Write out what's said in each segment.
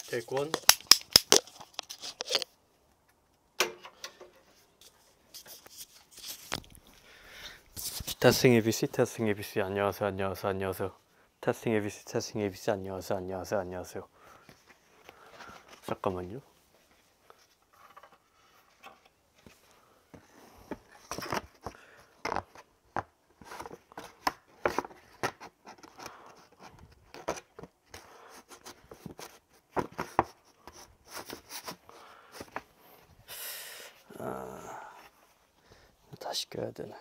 Take one. 테스팅 ABC, 테스팅 ABC. 안녕하세요, 안녕하세요, 안녕하세요. 테스팅 ABC, 테스팅 ABC. 안녕하세요, 안녕하세요, 안녕하세요. 잠깐만요. 다시 껴야 되네.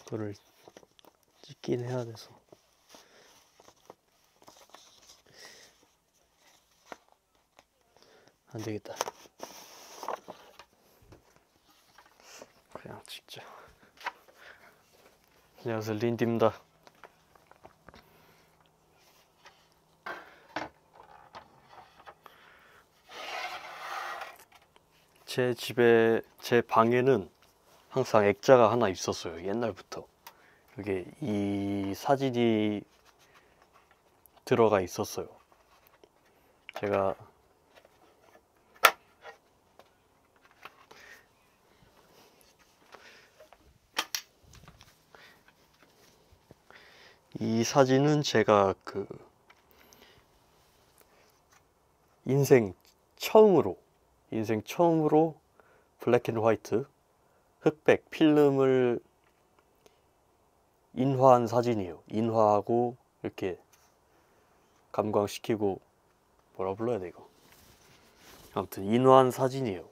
이거를 찍긴 해야 돼서. 안 되겠다. 그냥 찍자. 안녕하세요, 린디입니다. 제 방에는 항상 액자가 하나 있었어요. 옛날부터. 이게 이 사진이 들어가 있었어요. 제가 이 사진은 제가 그 인생 처음으로 블랙 앤 화이트 흑백 필름을 인화한 사진이에요. 인화하고 이렇게 감광시키고 뭐라 불러야 돼 이거. 아무튼 인화한 사진이에요.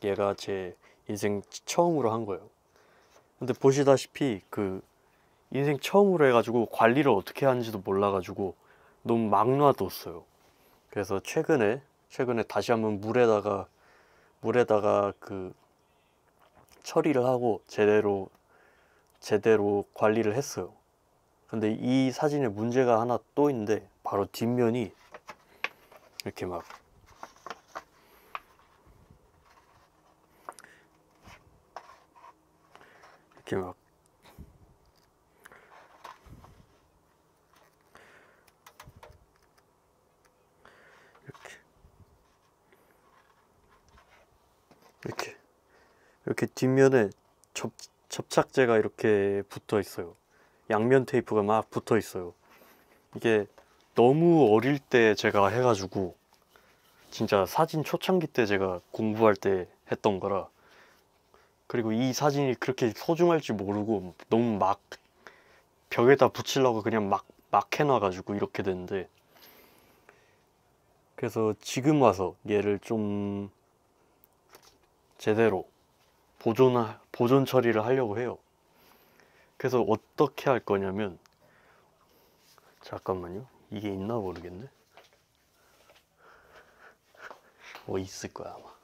얘가 제 인생 처음으로 한 거예요. 근데 보시다시피 그 인생 처음으로 해가지고 관리를 어떻게 하는지도 몰라가지고 너무 막 놔뒀어요. 그래서 최근에 다시 한번 물에다가 그 처리를 하고 제대로 관리를 했어요. 근데 이 사진에 문제가 하나 또 있는데 바로 뒷면이 이렇게 막 이렇게 뒷면에 접착제가 이렇게 붙어 있어요. 양면 테이프가 막 붙어 있어요. 이게 너무 어릴 때 제가 해가지고 진짜 사진 초창기 때 제가 공부할 때 했던 거라, 그리고 이 사진이 그렇게 소중할 줄 모르고 너무 막 벽에다 붙이려고 그냥 막 해놔가지고 이렇게 됐는데, 그래서 지금 와서 얘를 좀 제대로 보존 처리를 하려고 해요. 그래서 어떻게 할 거냐면, 잠깐만요. 이게 있나 모르겠네. 있을 거야 아마.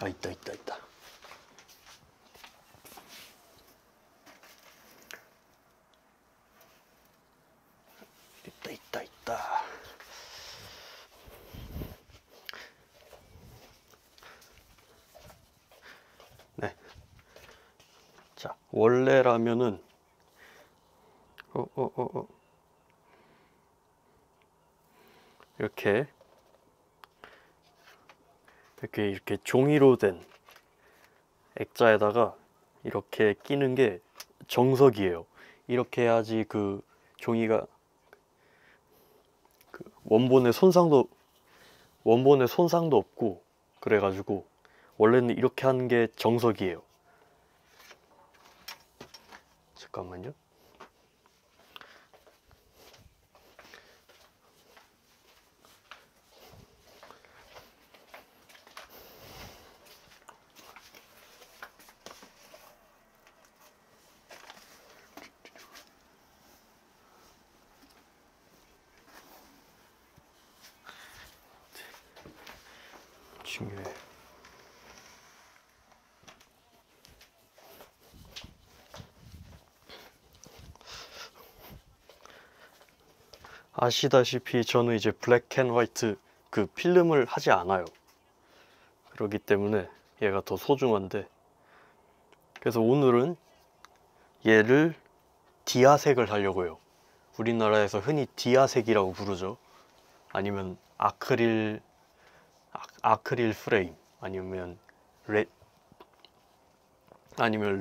있다. 있다. 네. 자, 원래라면은 이렇게 종이로 된 액자에다가 이렇게 끼는 게 정석이에요. 이렇게 해야지 그 종이가 그 원본의 손상도 없고, 그래가지고 원래는 이렇게 하는 게 정석이에요. 잠깐만요. 중요해. 아시다시피 저는 이제 블랙 앤 화이트 그 필름을 하지 않아요. 그렇기 때문에 얘가 더 소중한데, 그래서 오늘은 얘를 디아색을 하려고 해요. 우리나라에서 흔히 디아색이라고 부르죠. 아니면 아크릴 프레임, 아니면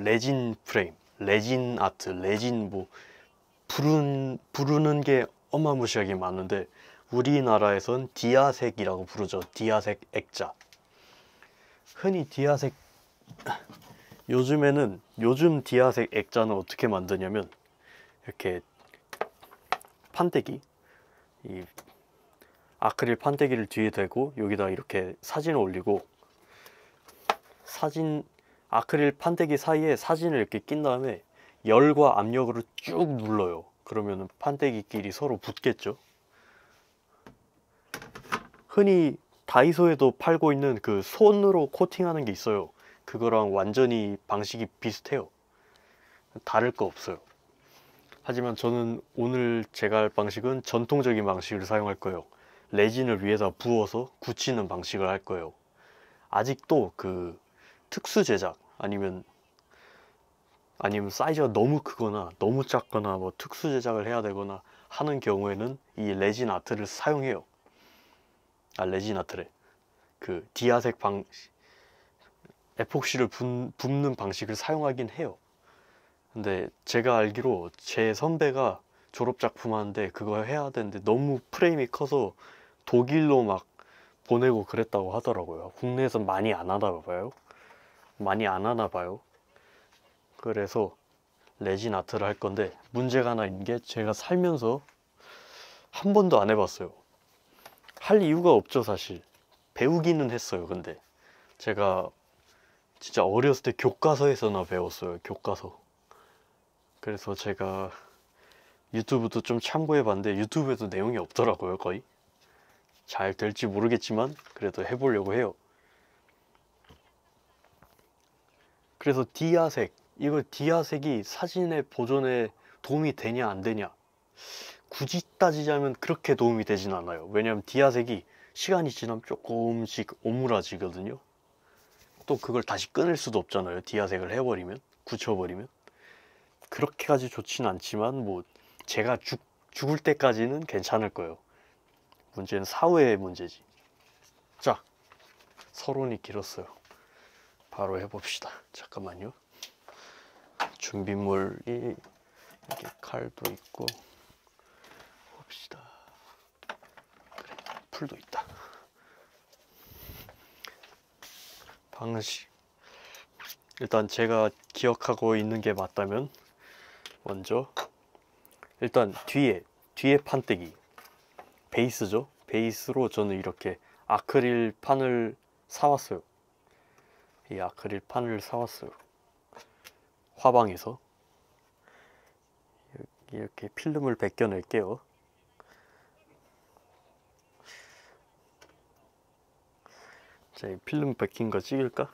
레진 프레임, 레진 아트, 레진 뭐 부르는 게 어마무시하게 많은데, 우리나라에선 디아색이라고 부르죠. 디아색 액자. 흔히 디아색, 요즘 디아색 액자는 어떻게 만드냐면, 이렇게 판때기, 이 아크릴 판때기를 뒤에 대고 여기다 이렇게 사진을 올리고, 아크릴 판때기 사이에 사진을 이렇게 낀 다음에 열과 압력으로 쭉 눌러요. 그러면 판때기끼리 서로 붙겠죠. 흔히 다이소에도 팔고 있는 그 손으로 코팅하는 게 있어요. 그거랑 완전히 방식이 비슷해요. 다를 거 없어요. 하지만 저는 오늘 제가 할 방식은 전통적인 방식을 사용할 거예요. 레진을 위에다 부어서 굳히는 방식을 할 거예요. 아직도 그 특수 제작, 아니면 사이즈가 너무 크거나 너무 작거나 뭐 특수 제작을 해야 되거나 하는 경우에는 이 레진 아트를 사용해요. 레진 아트래. 그 디아색 에폭시를 붓는 방식을 사용하긴 해요. 근데 제가 알기로 제 선배가 졸업작품 하는데 그거 해야 되는데 너무 프레임이 커서 독일로 막 보내고 그랬다고 하더라고요. 국내에선 많이 안 하나 봐요. 그래서 레진 아트를 할 건데, 문제가 하나 있는 게 제가 살면서 한 번도 안 해봤어요. 할 이유가 없죠, 사실. 배우기는 했어요. 근데 제가 진짜 어렸을 때 교과서에서나 배웠어요. 교과서. 그래서 제가 유튜브도 좀 참고해봤는데 유튜브에도 내용이 없더라고요. 거의. 잘 될지 모르겠지만 그래도 해보려고 해요. 그래서 이거 디아색이 사진의 보존에 도움이 되냐 안 되냐, 굳이 따지자면 그렇게 도움이 되진 않아요. 왜냐면 디아색이 시간이 지나면 조금씩 오므라지거든요. 또 그걸 다시 끊을 수도 없잖아요. 디아색을 해버리면, 굳혀버리면. 그렇게까지 좋진 않지만 뭐 제가 죽을 때까지는 괜찮을 거예요. 문제는 사후의 문제지. 자, 서론이 길었어요. 바로 해봅시다. 잠깐만요. 준비물이 이렇게 칼도 있고, 봅시다. 그래, 풀도 있다. 방식, 일단 제가 기억하고 있는 게 맞다면 먼저 일단 뒤에 판때기, 베이스죠. 베이스로 저는 이렇게 아크릴 판을 사왔어요. 이 아크릴 판을 사왔어요. 화방에서. 이렇게 필름을 벗겨낼게요. 자, 이 필름 벗긴 거 찍을까?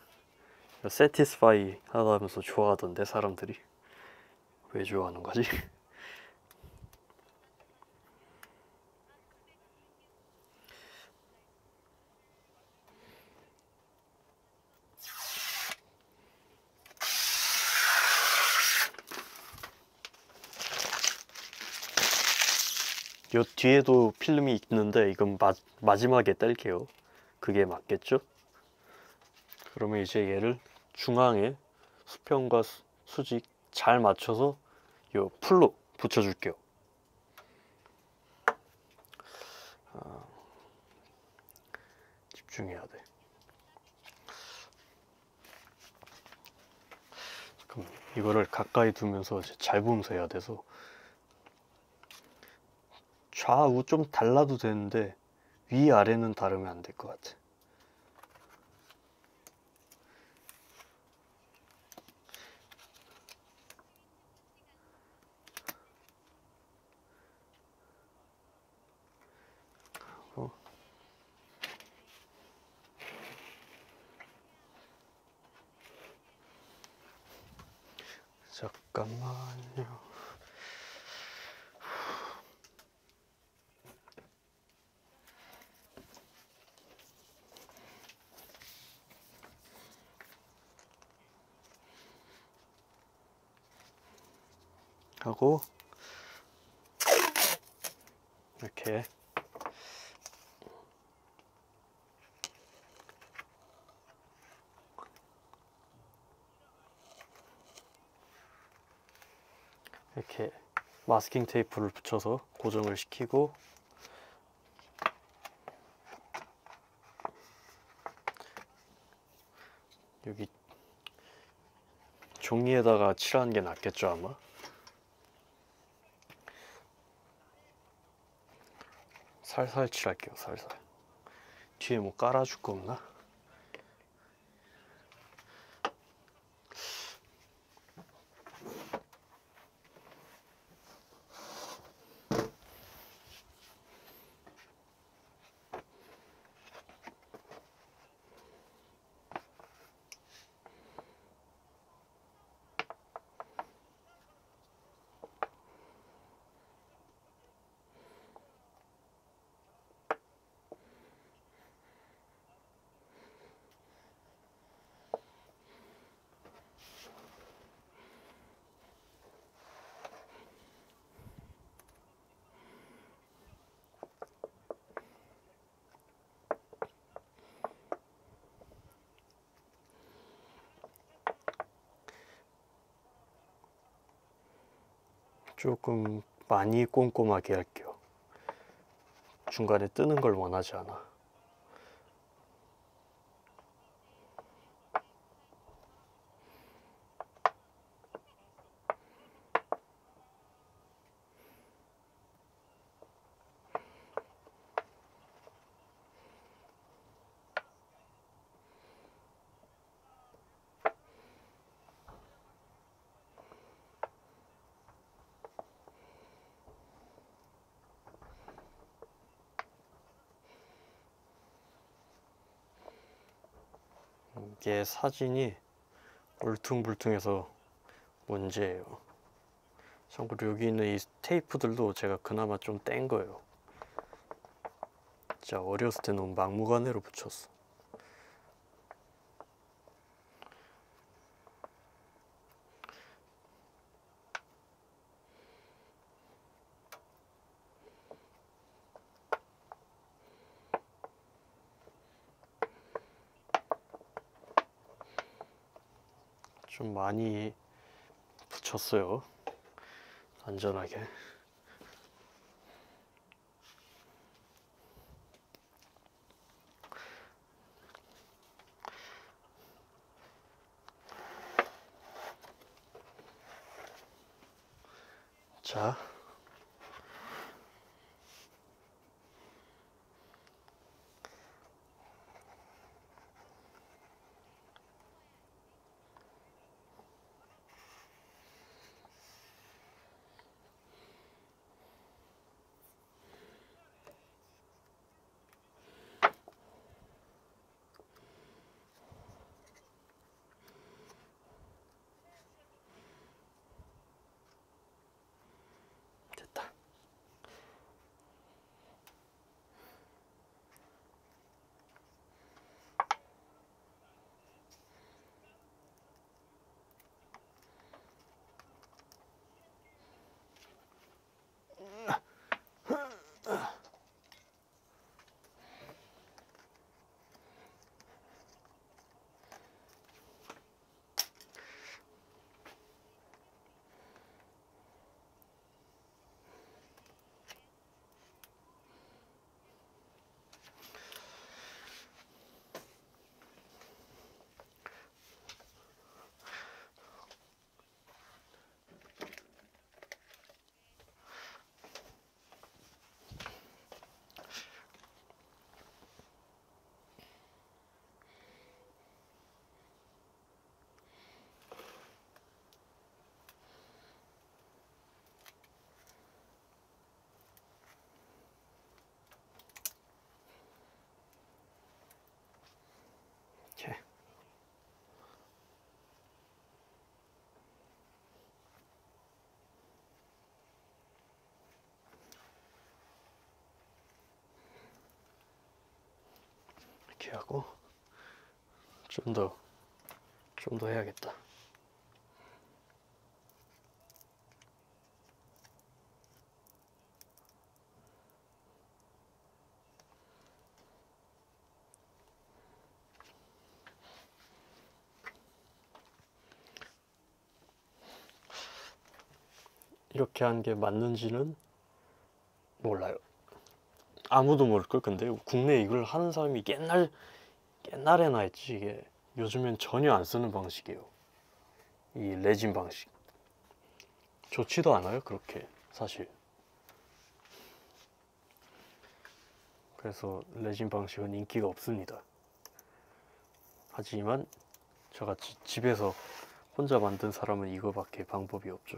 세티스파이 하다면서 좋아하던데 사람들이. 왜 좋아하는 거지? 요 뒤에도 필름이 있는데 이건 마지막에 뗄게요. 그게 맞겠죠? 그러면 이제 얘를 중앙에 수평과 수직 잘 맞춰서 요 풀로 붙여줄게요. 집중해야 돼. 그럼 이거를 가까이 두면서 잘 보면서 해야 돼서, 좌우 좀 달라도 되는데 위아래는 다르면 안 될 것 같아. 잠깐만요. 하고 이렇게 마스킹 테이프를 붙여서 고정을 시키고 여기 종이에다가 칠하는 게 낫겠죠 아마? 살살 칠할게요. 살살. 뒤에 뭐 깔아줄 거 없나? 조금 많이 꼼꼼하게 할게요. 중간에 뜨는 걸 원하지 않아. 이게 사진이 울퉁불퉁해서 문제예요. 참고로 여기 있는 이 테이프들도 제가 그나마 좀 뗀 거예요. 진짜 어렸을 때 너무 막무가내로 붙였어. 좀 많이 붙였어요. 안전하게. 자, 됐다. 이렇게. 이렇게 하고 좀 더 해야겠다. 이렇게 한 게 맞는지는 몰라요. 아무도 모를걸. 근데 국내에 이걸 하는 사람이 옛날에나 했지. 이게 요즘엔 전혀 안 쓰는 방식이에요. 이 레진 방식 좋지도 않아요 그렇게 사실. 그래서 레진 방식은 인기가 없습니다. 하지만 저같이 집에서 혼자 만든 사람은 이거밖에 방법이 없죠.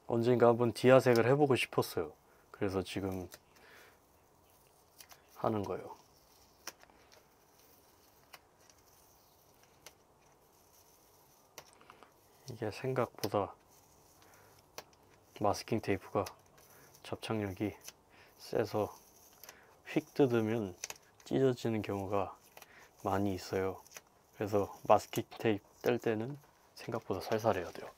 언젠가 한번 디아색을 해보고 싶었어요. 그래서 지금 하는 거예요. 이게 생각보다 마스킹 테이프가 접착력이 세서 휙 뜯으면 찢어지는 경우가 많이 있어요. 그래서 마스킹 테이프 뗄 때는 생각보다 살살 해야 돼요.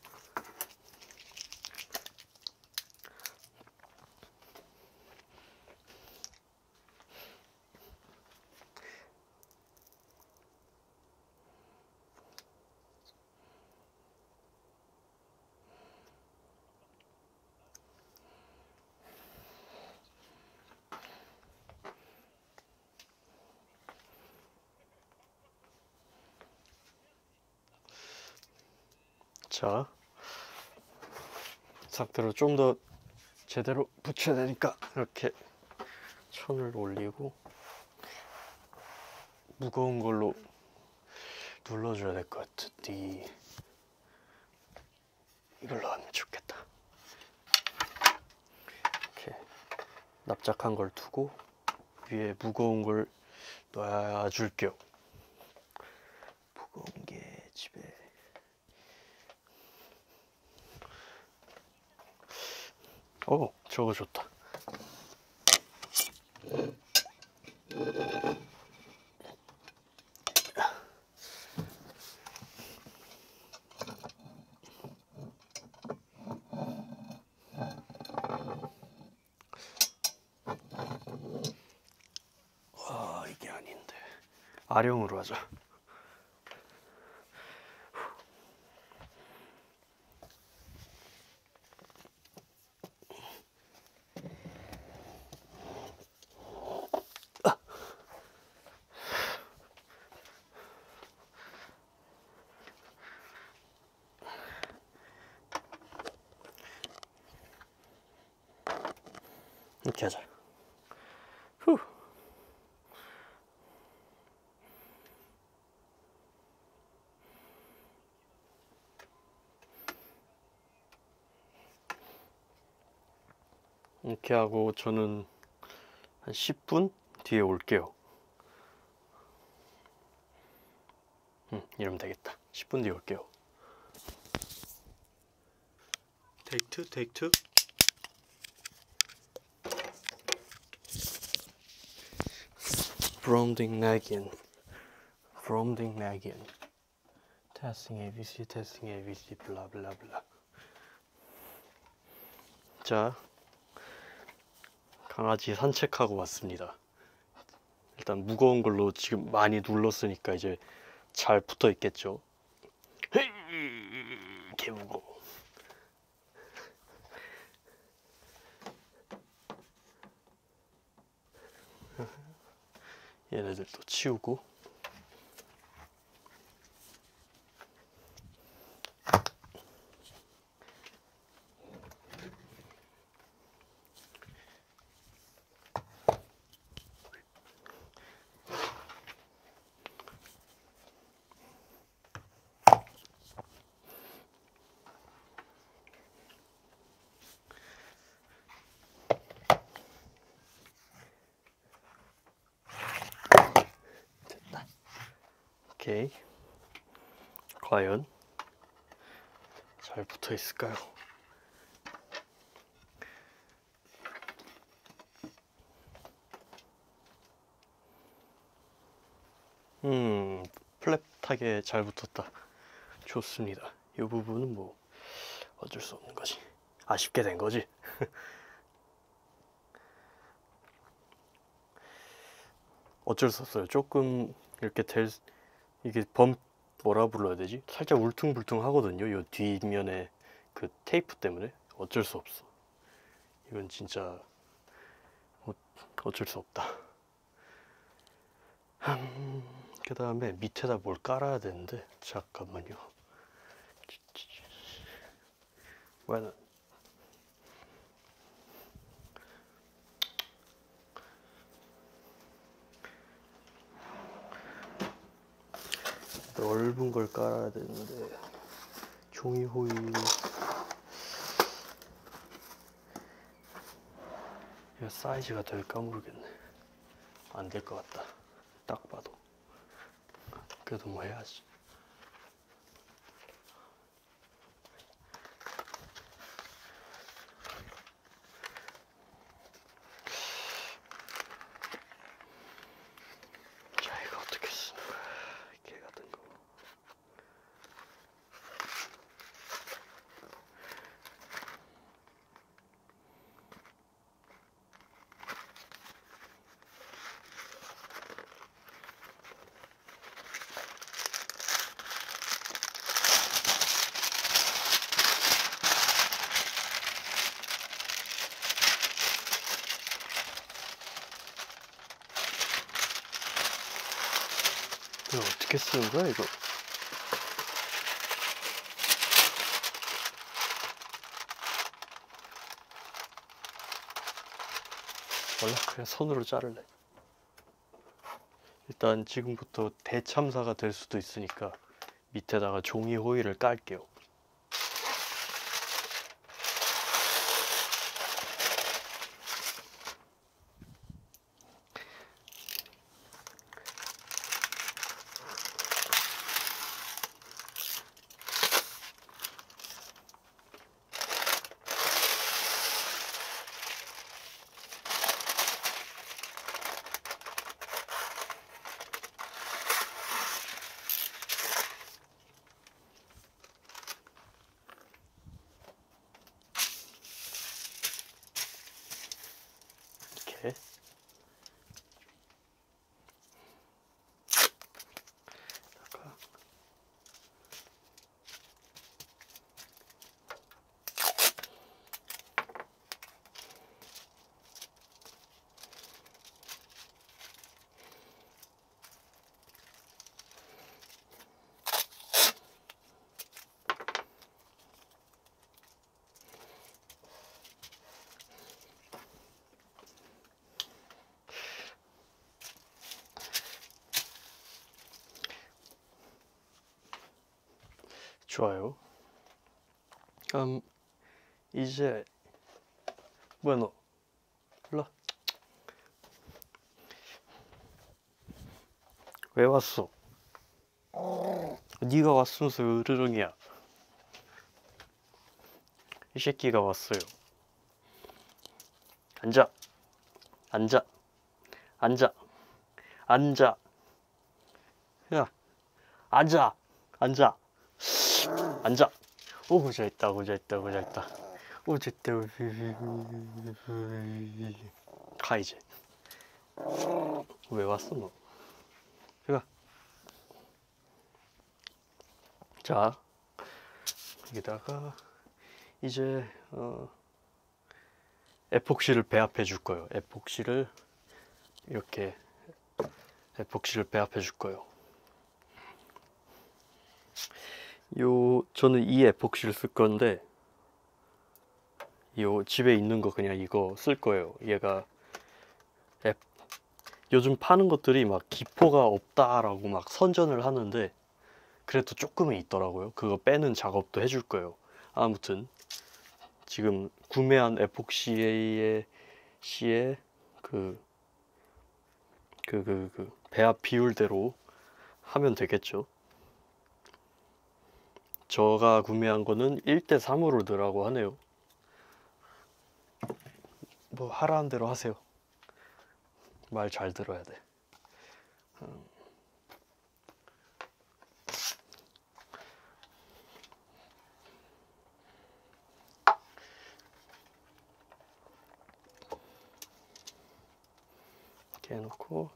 자, 상태로 좀 더 제대로 붙여야 되니까 이렇게 천을 올리고 무거운 걸로 눌러줘야 될 것 같으니 이걸로 하면 좋겠다. 이렇게 납작한 걸 두고 위에 무거운 걸 놔줄게요. 무거운 게 집에 저거 좋다. 와, 이게 아닌데 아령으로 하자. 이렇게 하자. 후. 이렇게 하고 저는 한 10분 뒤에 올게요. 이러면 되겠다. 10분 뒤에 올게요. 테이크 2, 테이크 2. From the Naggin. Testing ABC, testing ABC, 블라 블라 블라. 자, 강아지 산책하고 왔습니다. 일단 무거운 걸로 지금 많이 눌렀으니까 이제 잘 붙어 있겠죠. 개 무거워. 얘네들도 치우고. 됐다. 오케이. 과연 잘 붙어 있을까요? 플랫하게 잘 붙었다. 좋습니다. 이 부분은 뭐 어쩔 수 없는 거지. 아쉽게 된 거지. 어쩔 수 없어요. 조금 이렇게 이게 뭐라 불러야 되지? 살짝 울퉁불퉁 하거든요. 요 뒷면에 그 테이프 때문에 어쩔 수 없어. 이건 진짜 어쩔 수 없다. 그 다음에 밑에다 뭘 깔아야 되는데 잠깐만요. 왜는 넓은 걸 깔아야 되는데 종이 호일 이거 사이즈가 될까 모르겠네. 안 될 것 같다. 딱 봐도. 그래도 뭐 해야지. 자, 이거 어떻게 쓰는 거야? 개 같은 거. 이거 어떻게 쓰는 거야, 이거? 몰라, 그냥 손으로 자를래. 일단 지금부터 대참사가 될 수도 있으니까 밑에다가 종이 호일을 깔게요. 이렇게. 좋아요. 이제 뭐야 너? 일로 와. 왜 왔어? 네가 왔으면서 으르렁이야. 이 새끼가 왔어요. 앉아. 앉아. 앉아. 앉아. 야. 앉아. 앉아. 앉아. 오, 잘했다. 오, 잘했다. 오, 잘했다. 오, 잘했다. 가 이제. 왜 왔어 너? 가. 자, 여기다가 이제 에폭시를 배합해 줄 거예요. 에폭시를 이렇게 에폭시를 배합해 줄 거예요. 저는 이 에폭시를 쓸 건데 집에 있는 거 그냥 이거 쓸 거예요. 얘가 요즘 파는 것들이 막 기포가 없다라고 막 선전을 하는데 그래도 조금은 있더라고요. 그거 빼는 작업도 해줄 거예요. 아무튼 지금 구매한 에폭시의 배합 비율대로 하면 되겠죠. 제가 구매한 거는 1대3으로 넣으라고 하네요. 뭐 하라는 대로 하세요. 말 잘 들어야 돼. 이렇게 해놓고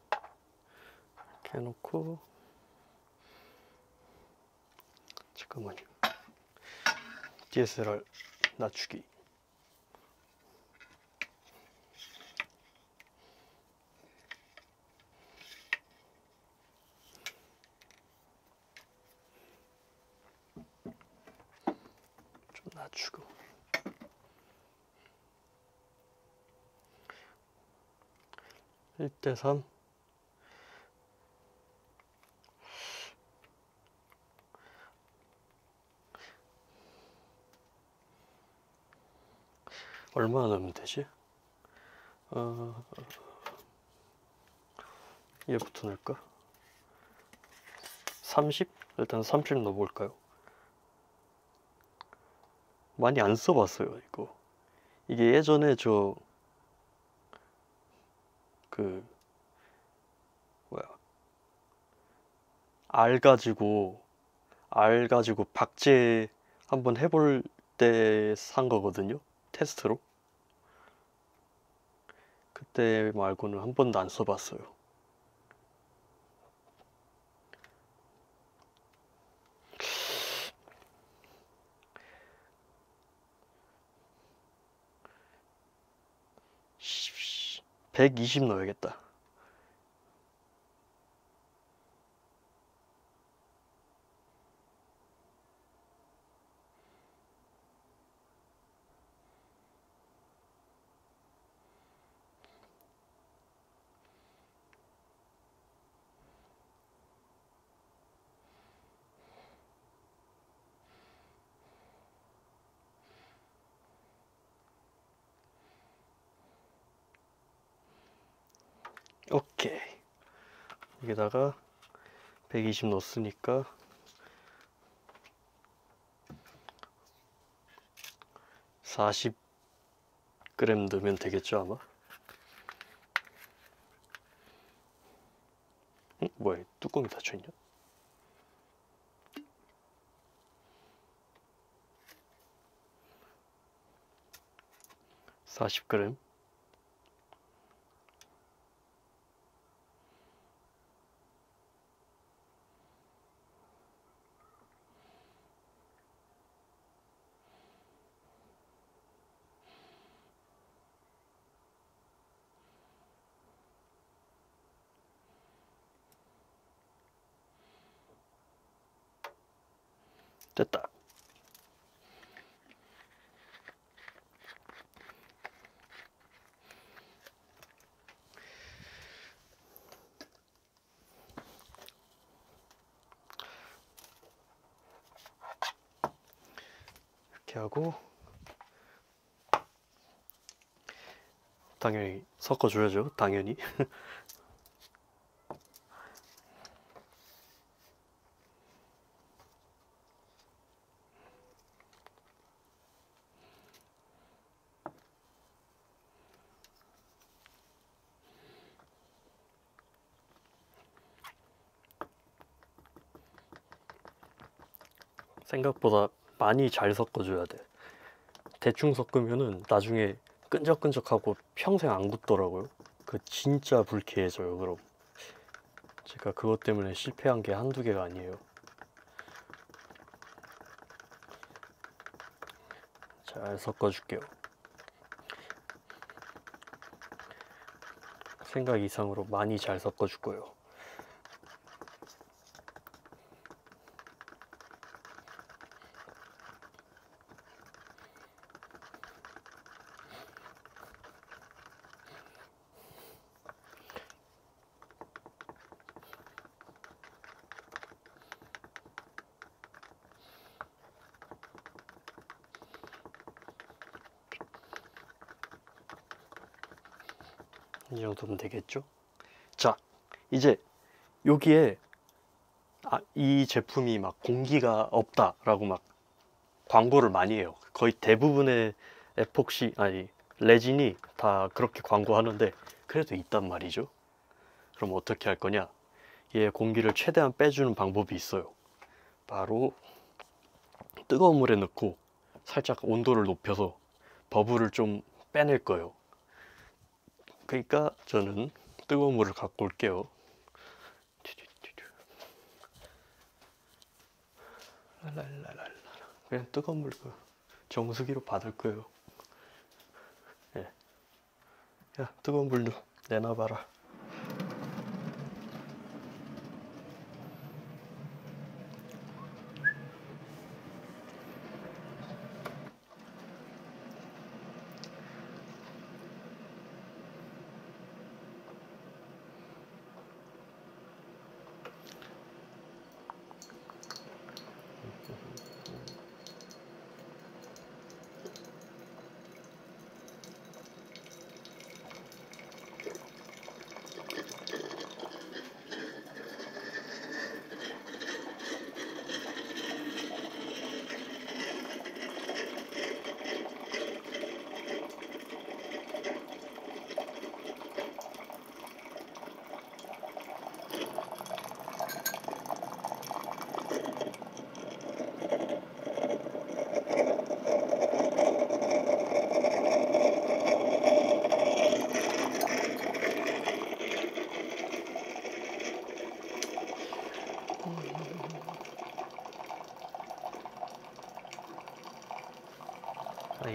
잠깐만요. DSLR 낮추기. 좀 낮추고. (1 대 3) 얼마나 넣으면 되지? 얘부터 넣을까? 30? 일단 30 넣어볼까요? 많이 안 써봤어요 이거. 이게 예전에 알 가지고 박제 한번 해볼 때 산 거거든요, 테스트로. 그때 말고는 한 번도 안 써봤어요. (120) 넣어야겠다. 오케이. 여기다가 120 넣었으니까 40g 넣으면 되겠죠 아마? 뭐야, 뚜껑이 닫혀있냐? (40g) 됐다. 이렇게 하고 당연히 섞어줘야죠, 당연히. 생각보다 많이 잘 섞어줘야 돼. 대충 섞으면은 나중에 끈적끈적하고 평생 안 굳더라고요. 그 진짜 불쾌해져요. 그럼 제가 그것 때문에 실패한 게 한두 개가 아니에요. 잘 섞어줄게요. 생각 이상으로 많이 잘 섞어줄 거예요. 이 정도면 되겠죠? 자, 이제 여기에 이 제품이 막 공기가 없다라고 막 광고를 많이 해요. 거의 대부분의 에폭시 레진이 다 그렇게 광고하는데 그래도 있단 말이죠. 그럼 어떻게 할 거냐? 얘 공기를 최대한 빼주는 방법이 있어요. 바로 뜨거운 물에 넣고 살짝 온도를 높여서 버블을 좀 빼낼 거예요. 그러니까 저는 뜨거운 물을 갖고 올게요. 랄랄랄랄라. 그냥 뜨거운 물 정수기로 받을 거예요. 예. 야, 뜨거운 물 좀 내놔봐라.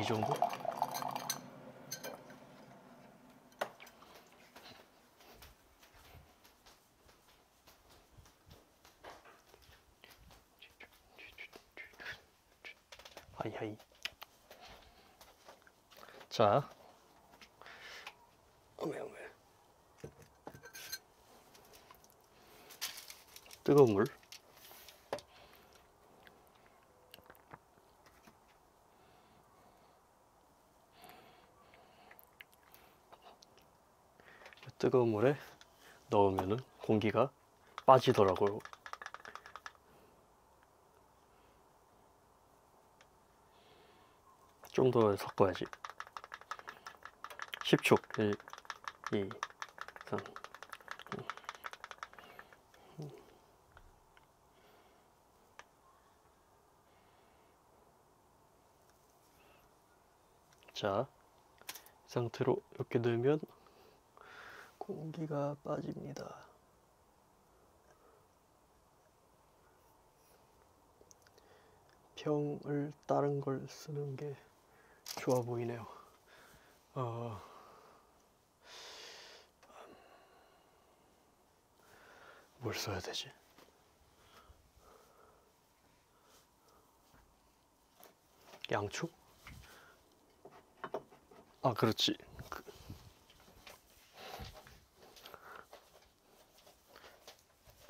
이 정도? 하이하이. 자, 어메 뜨거운 물. 뜨거운 물에 넣으면은 공기가 빠지더라고요. 좀 더 섞어야지. 10초. 1, 2, 3. 자, 이 상태로 이렇게 넣으면 공기가 빠집니다. 병을 다른 걸 쓰는 게 좋아 보이네요. 뭘 써야 되지? 양초? 아, 그렇지.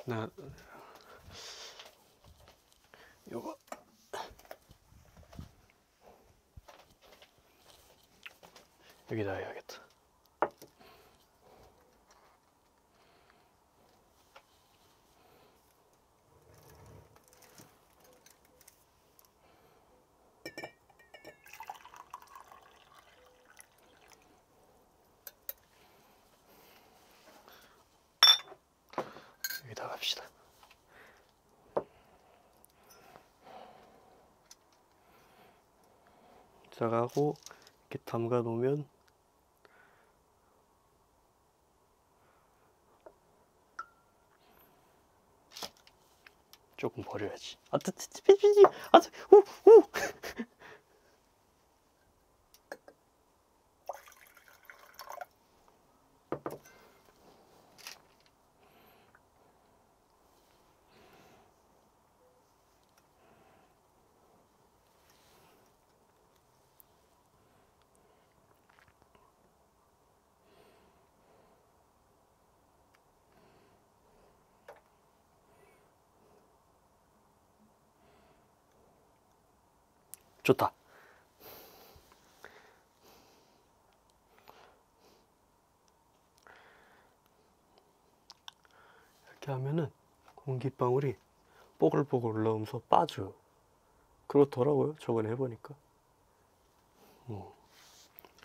나 요거 여기다 해야겠다. 여기다 합시다. 자가고 이렇게 담가 놓으면 조금 버려야지. 아, 우. 좋다. 이렇게 하면은 공기방울이 뽀글뽀글 올라오면서 빠져요. 그렇더라고요. 저번에 해보니까.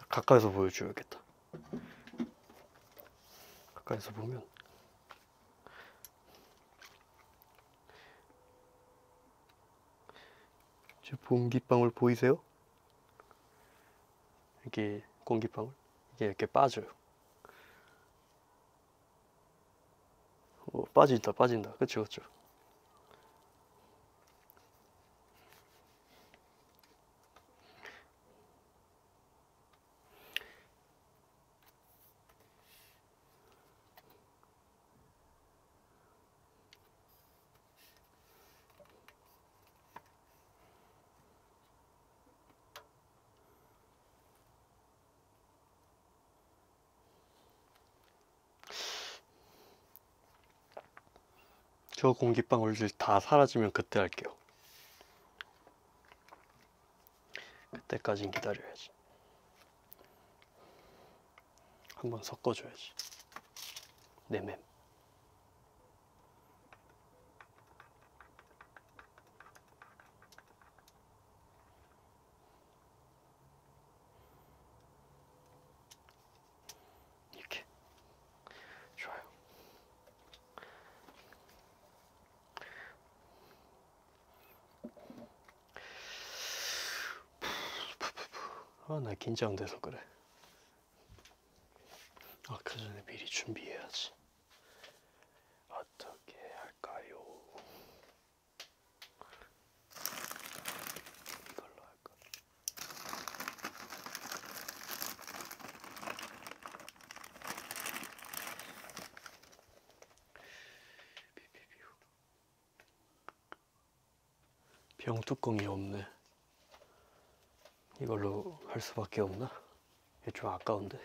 가까이서 보여줘야겠다. 가까이서 보면 저 공기방울 보이세요? 이게 공기방울 이게 이렇게 빠져요. 빠진다. 그쵸. 저 공기방울들 다 사라지면 그때 할게요. 그때까진 기다려야지. 한번 섞어줘야지. 내맴. 이렇게. 좋아요. 아, 나 긴장돼서 그래. 아, 그 전에 미리 준비해야지. 어떻게 할까요? 이걸로 할까? 병뚜껑이 없네. 이걸로 할 수밖에 없나? 이게 좀 아까운데.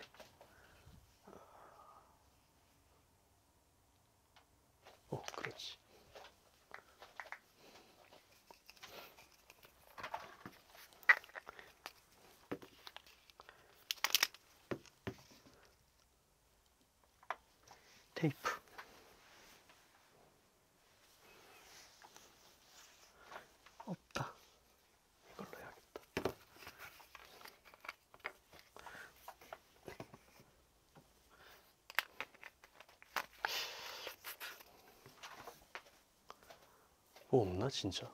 그렇지. 테이프. 없다. 이걸로 해야겠다. 뭐 없나 진짜?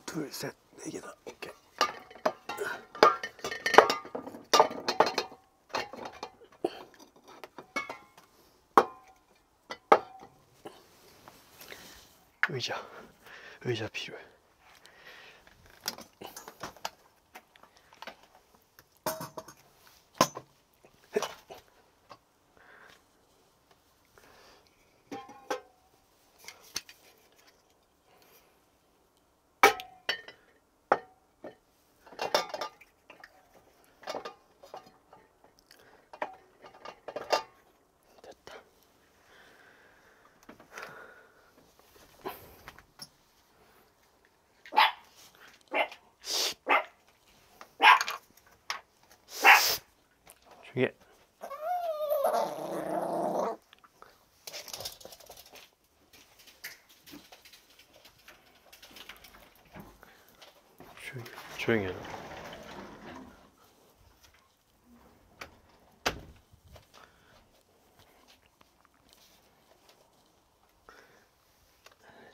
둘, 셋, 네 개다. 오케이. 의자 필요해. 됐다. 조용히. 조용히 해라.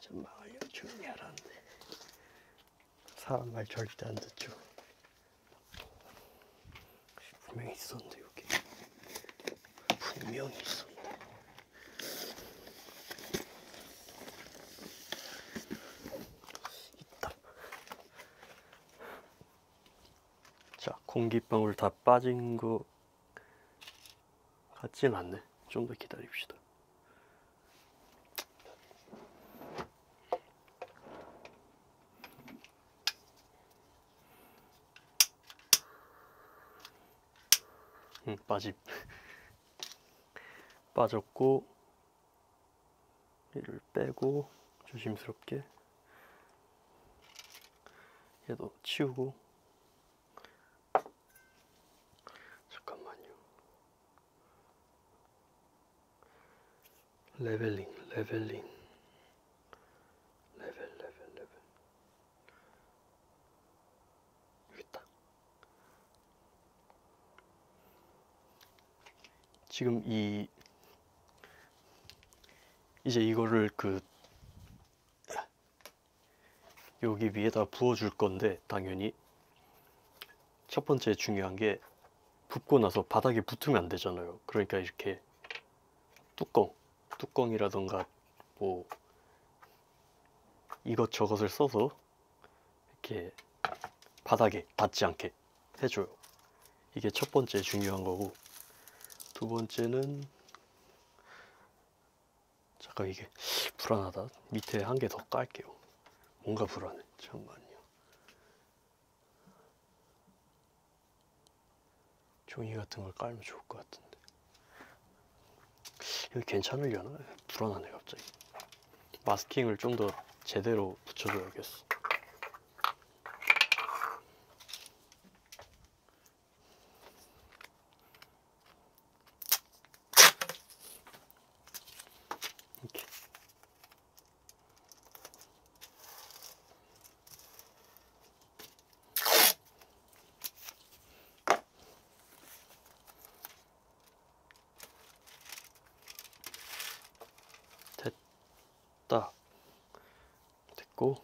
좀 막아요. 조용히 하라는데. 사람 말 절대 안 듣죠. 분명히 있었는데 여기. 분명히 있었는데. 있다. 자, 공기방울 다 빠진 거 같진 않네. 좀 더 기다립시다. 빠졌고, 얘를 빼고 조심스럽게 얘도 치우고. 잠깐만요. 레벨링 레벨 여기 있다. 지금 이제 이거를 여기 위에다 부어줄 건데, 당연히 첫 번째 중요한 게 붓고 나서 바닥에 붙으면 안 되잖아요. 그러니까 이렇게 뚜껑이라던가 뭐 이것저것을 써서 이렇게 바닥에 닿지 않게 해줘요. 이게 첫 번째 중요한 거고, 두 번째는 잠깐 이게 불안하다. 밑에 한 개 더 깔게요. 뭔가 불안해. 잠깐만요. 종이 같은 걸 깔면 좋을 것 같은데. 여기 괜찮으려나? 불안하네 갑자기. 마스킹을 좀 더 제대로 붙여줘야겠어. 이렇게. 됐다. 됐고,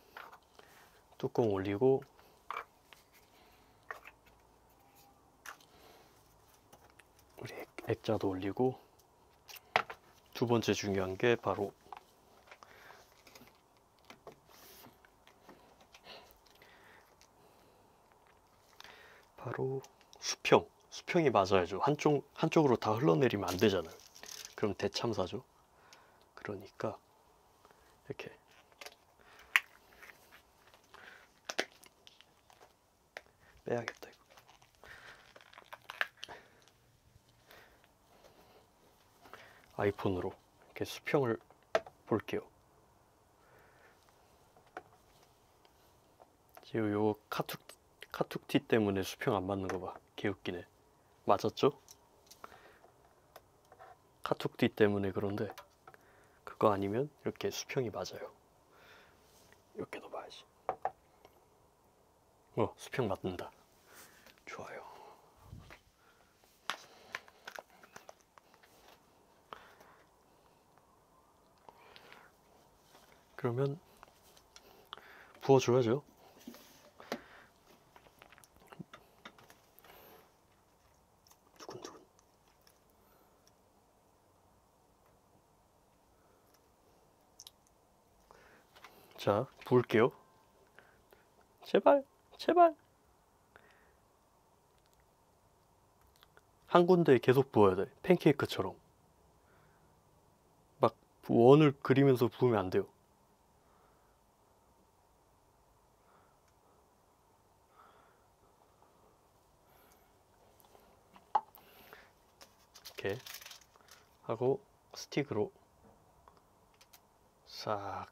뚜껑 올리고, 우리 액자도 올리고, 두 번째 중요한 게 바로 수평. 수평이 맞아야죠. 한쪽으로 다 흘러내리면 안 되잖아요. 그럼 대참사죠. 그러니까 이렇게 빼야겠다 이거. 아이폰으로 이렇게 수평을 볼게요. 지금 요 카툭티 때문에 수평 안 맞는 거 봐. 개웃기네. 맞았죠? 카툭티 때문에 그런데 그거 아니면 이렇게 수평이 맞아요. 이렇게 넣어봐야지. 수평 맞는다. 좋아요. 그러면 부어줘야죠. 두근두근. 자, 부을게요. 제발, 제발. 한 군데에 계속 부어야 돼. 팬케이크처럼. 막 원을 그리면서 부으면 안 돼요. 이렇게 하고 스틱으로 싹.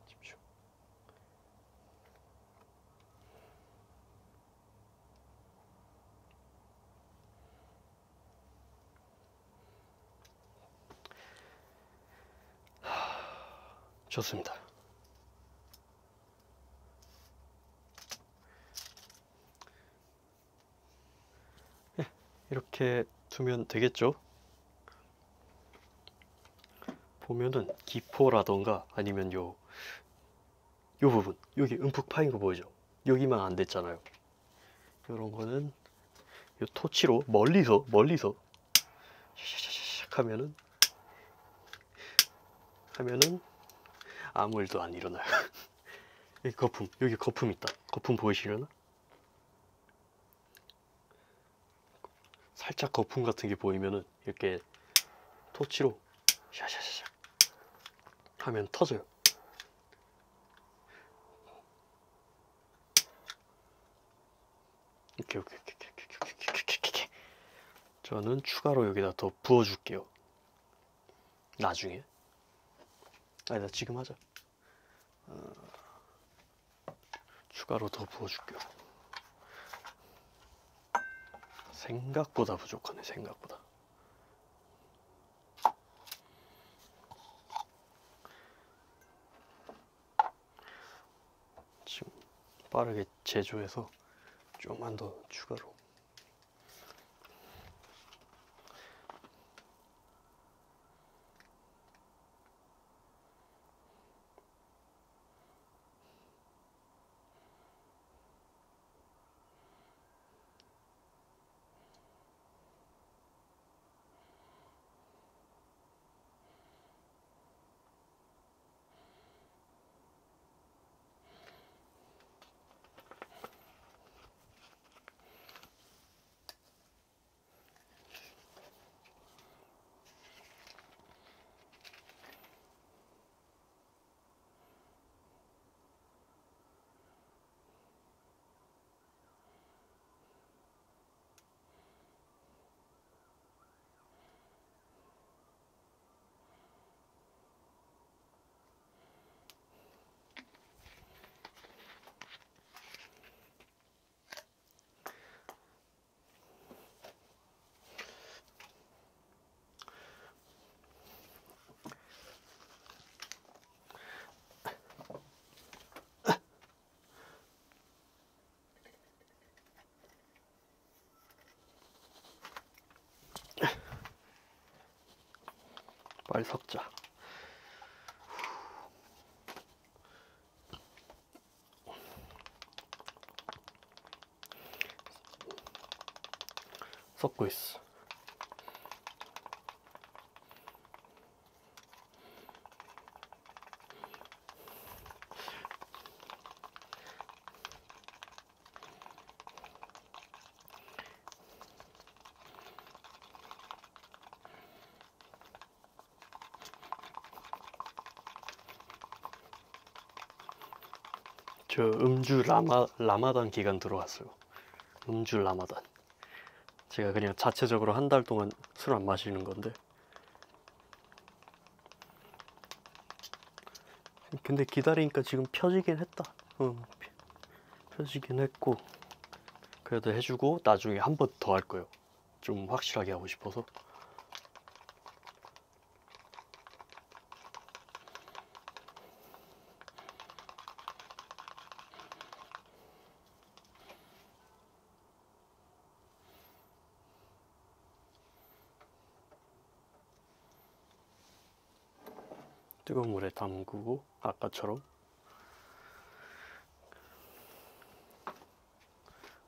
집중. 좋습니다. 이렇게 두면 되겠죠? 보면은 기포라던가 아니면 요 부분, 여기 움푹 파인 거 보이죠? 여기만 안 됐잖아요. 이런 거는 요 토치로 멀리서 샤샤샤샥 하면은 아무 일도 안 일어나요. 여기 거품 있다. 거품 보이시려나? 살짝 거품 같은 게 보이면은 이렇게 토치로 샤샤샤샥 하면 터져요. 이렇게 저는 추가로 여기다 더 부어줄게요. 나중에. 아니다, 지금 하자. 추가로 더 부어줄게요. 생각보다 부족하네, 생각보다. 지금 빠르게 제조해서 조금만 더 추가로. 빨리 섞자. 섞고 있어. 저 음주 라마단 기간 들어왔어요. 음주 라마단. 제가 그냥 자체적으로 한 달 동안 술 안 마시는 건데. 근데 기다리니까 지금 펴지긴 했다. 펴지긴 했고. 그래도 해주고 나중에 한 번 더 할 거예요. 좀 확실하게 하고 싶어서. 뜨거운 물에 담그고 아까처럼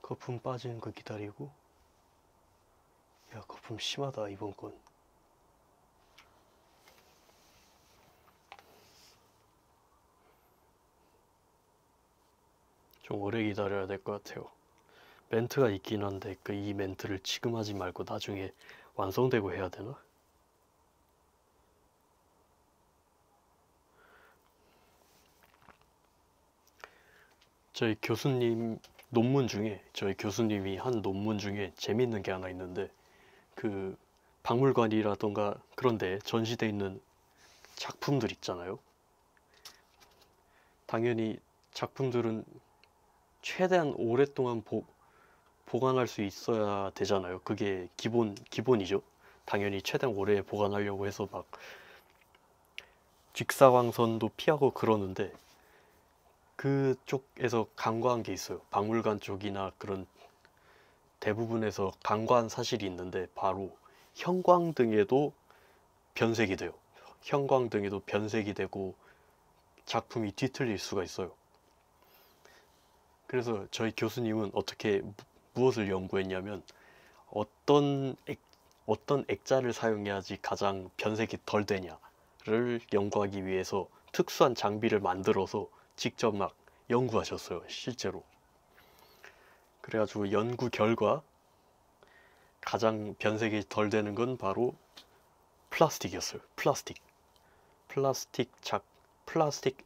거품 빠지는 거 기다리고. 야, 거품 심하다 이번 건. 좀 오래 기다려야 될 것 같아요. 멘트가 있긴 한데 이 멘트를 지금 하지 말고 나중에 완성되고 해야 되나? 저희 교수님이 한 논문 중에 재밌는 게 하나 있는데, 그 박물관이라던가 그런데 전시돼 있는 작품들 있잖아요. 당연히 작품들은 최대한 오랫동안 보관할 수 있어야 되잖아요. 그게 기본이죠. 당연히 최대한 오래 보관하려고 해서 막 직사광선도 피하고 그러는데, 그쪽에서 간과한 게 있어요. 박물관 쪽이나 그런 대부분에서 간과한 사실이 있는데, 바로 형광등에도 변색이 돼요. 형광등에도 변색이 되고 작품이 뒤틀릴 수가 있어요. 그래서 저희 교수님은 무엇을 연구했냐면, 어떤 액자를 사용해야지 가장 변색이 덜 되냐를 연구하기 위해서 특수한 장비를 만들어서 직접 막 연구하셨어요, 실제로. 그래가지고 연구 결과 가장 변색이 덜 되는 건 바로 플라스틱이었어요. 플라스틱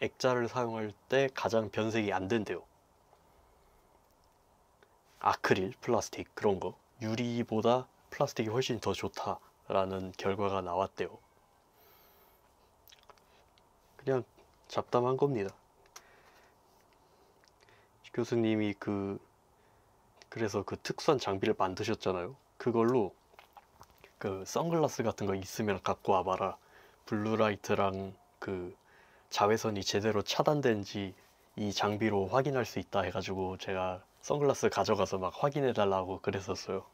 액자를 사용할 때 가장 변색이 안 된대요. 아크릴, 플라스틱 그런 거. 유리보다 플라스틱이 훨씬 더 좋다라는 결과가 나왔대요. 그냥 잡담한 겁니다. 교수님이 그래서 그 특수한 장비를 만드셨잖아요. 그걸로 그 선글라스 같은 거 있으면 갖고 와봐라. 블루라이트랑 그 자외선이 제대로 차단된지 이 장비로 확인할 수 있다 해가지고 제가 선글라스 가져가서 막 확인해 달라고 그랬었어요.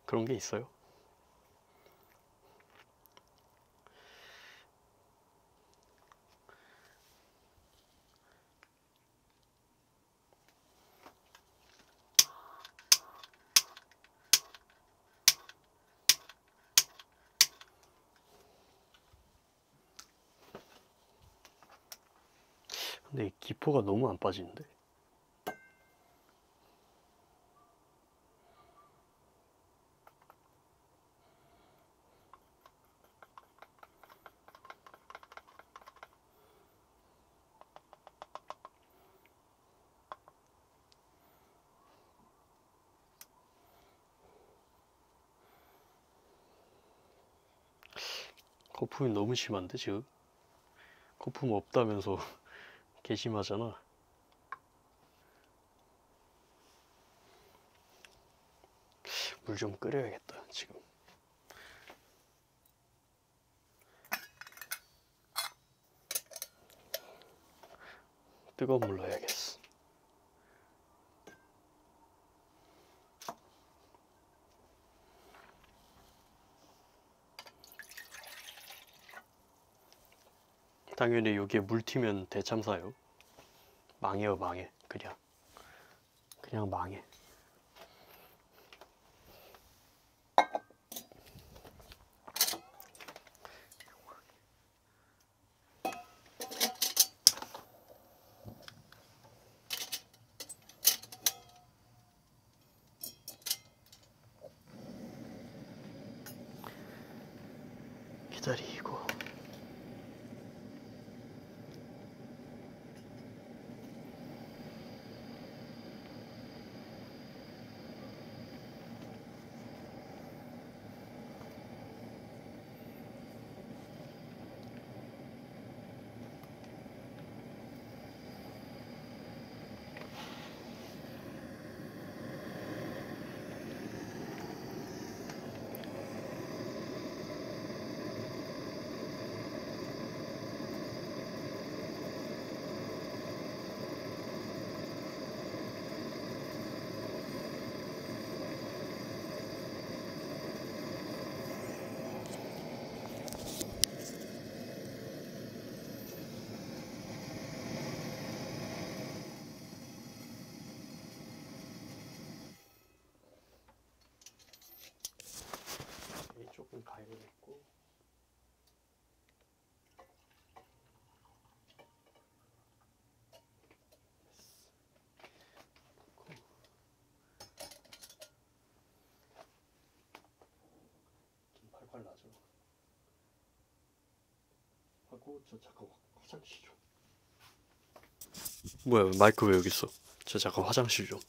그런 게 있어요. 근데 이 기포가 너무 안 빠지는데? 거품이 너무 심한데 지금? 거품 없다면서 개심하잖아. 물 좀 끓여야겠다 지금. 뜨거운 물로 해야겠어. 당연히 여기에 물 튀면 대참사요. 망해요 망해. 그냥 망해. 기다리고. 조금 가열했고. 좀 팔팔 나죠. 하고 저 잠깐 화장실 좀. 뭐야 마이크 왜 여기 있어? 저 잠깐 화장실 좀.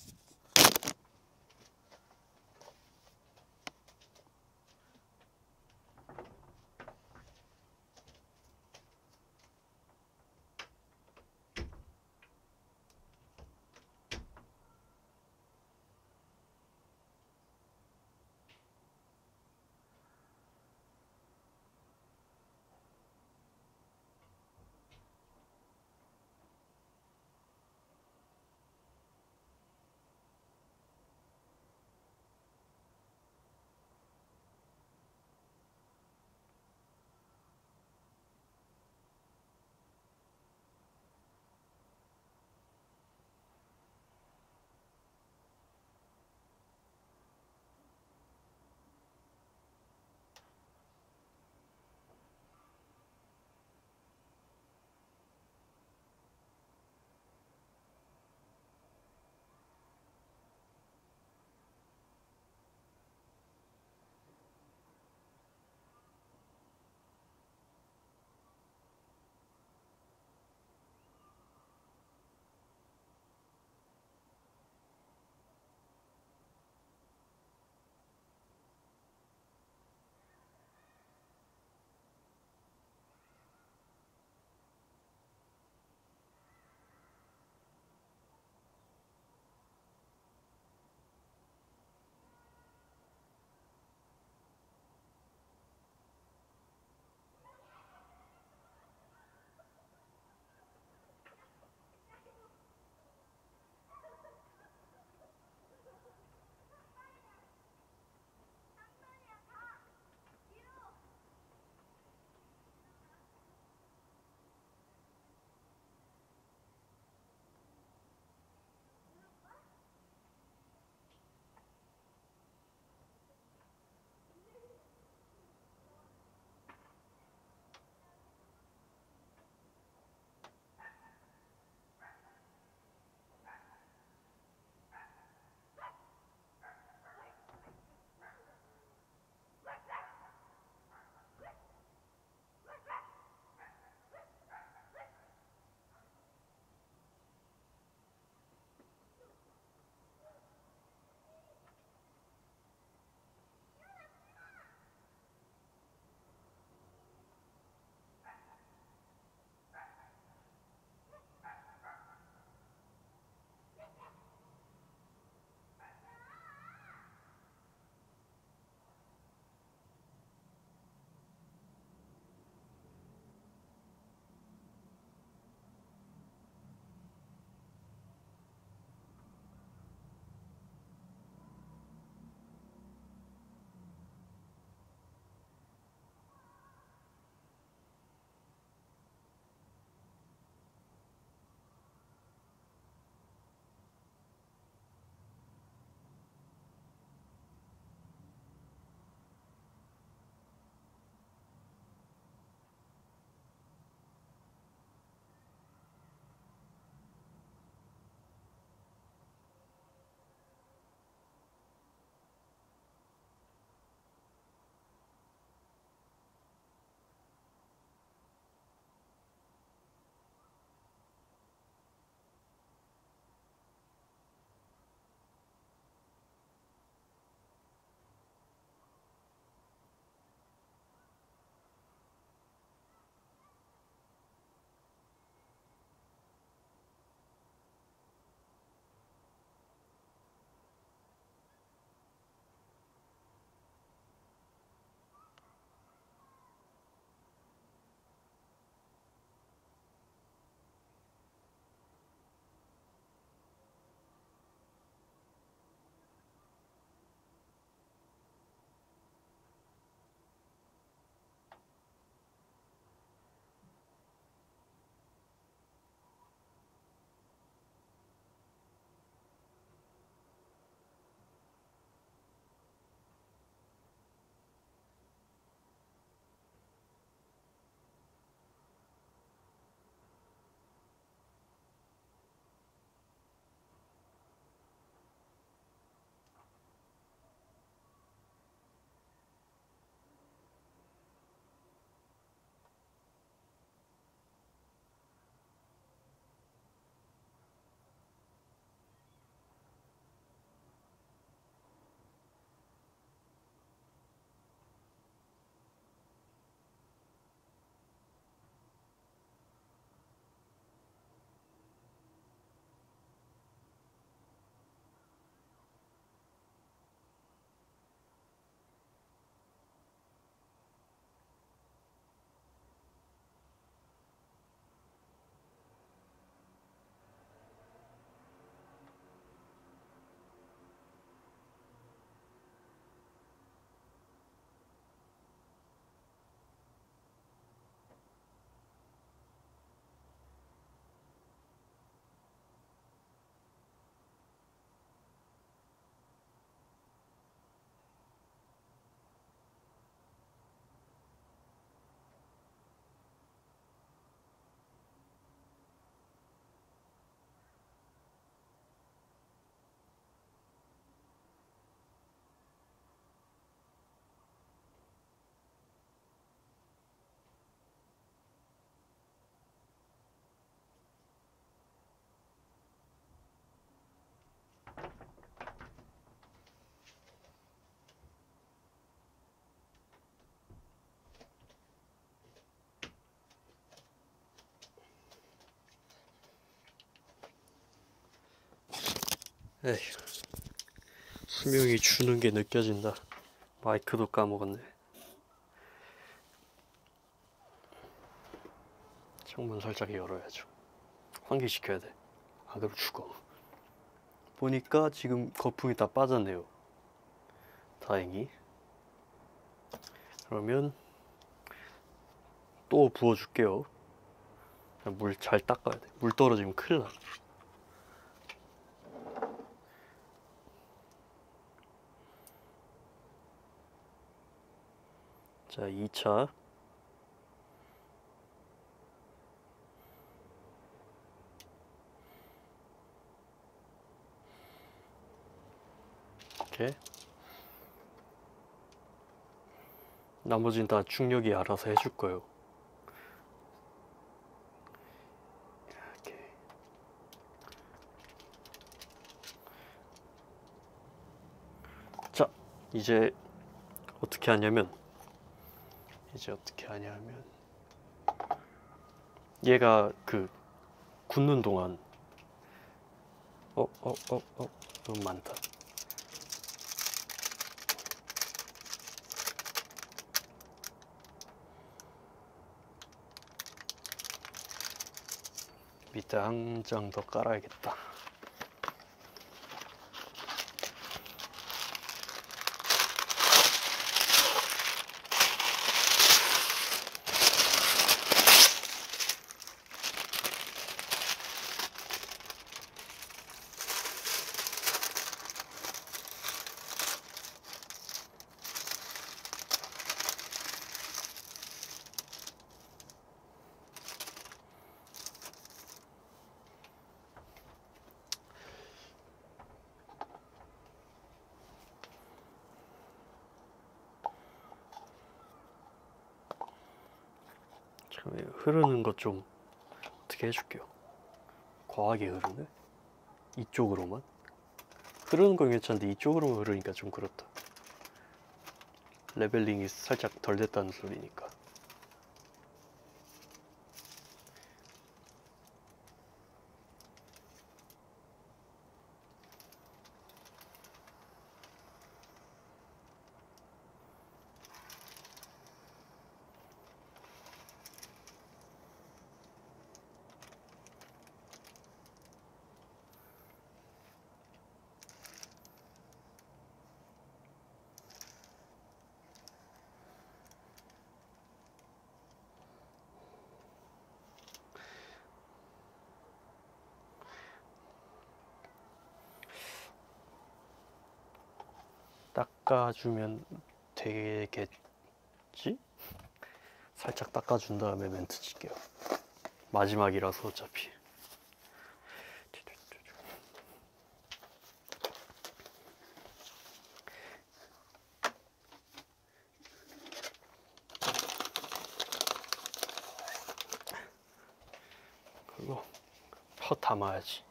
에휴, 수명이 주는 게 느껴진다. 마이크도 까먹었네. 창문 살짝 열어야죠. 환기시켜야 돼. 안 그러면 죽어. 보니까 지금 거품이 다 빠졌네요. 다행히. 그러면 또 부어줄게요. 물 잘 닦아야 돼. 물 떨어지면 큰일 나. 자, 2차. 이렇게. 나머지는 다 중력이 알아서 해줄 거예요. 이렇게. 자, 이제 어떻게 하냐면 얘가 그 굳는 동안 너무 많다. 밑에 한 장 더 깔아야겠다. 흐르는 것 좀 어떻게 해줄게요. 과하게 흐르네? 이쪽으로만? 흐르는 건 괜찮은데 이쪽으로만 흐르니까 좀 그렇다. 레벨링이 살짝 덜 됐다는 소리니까. 닦아주면 되겠지? 살짝 닦아준 다음에 멘트 칠게요. 마지막이라서 어차피. 그리고 혀 담아야지.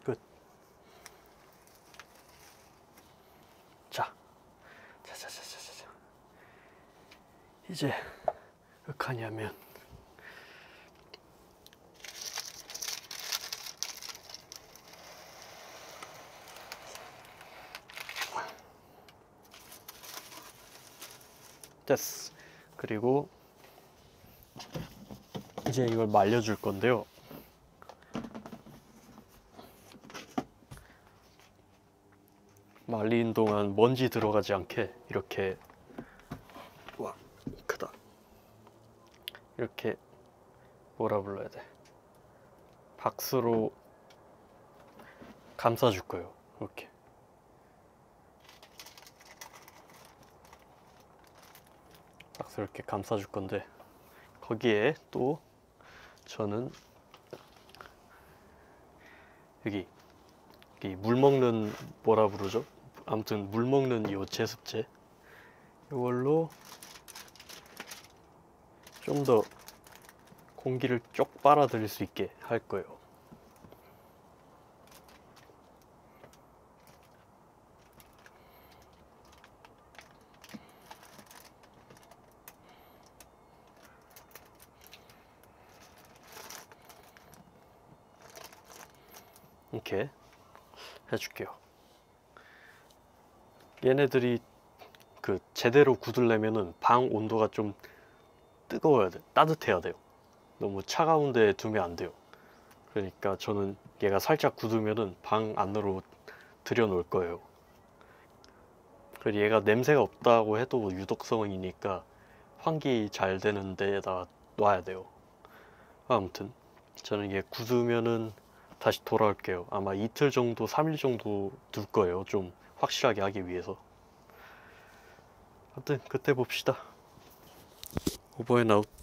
끝. 자, 이제 흑하냐면 됐어. 그리고 이제 이걸 말려줄 건데요. 말리는 동안 먼지 들어가지 않게 이렇게, 와 크다. 이렇게 뭐라 불러야 돼? 박스로 감싸줄 거예요. 이렇게. 이렇게 감싸줄 건데, 거기에 또 저는 여기 물 먹는, 뭐라 부르죠? 아무튼 물 먹는 요 제습제, 이걸로 좀 더 공기를 쪽 빨아들일 수 있게 할 거예요. 이렇게 해줄게요. 얘네들이 그 제대로 굳으려면은 방 온도가 좀 뜨거워야 돼, 따뜻해야 돼요. 너무 차가운 데 두면 안 돼요. 그러니까 저는 얘가 살짝 굳으면은 방 안으로 들여놓을 거예요. 그리고 얘가 냄새가 없다고 해도 유독성이니까 환기 잘 되는 데에다 놔야 돼요. 아무튼 저는 얘 굳으면은 다시 돌아올게요. 아마 이틀 정도, 3일 정도 둘 거예요. 좀 확실하게 하기 위해서. 아무튼 그때 봅시다. 오버앤아웃.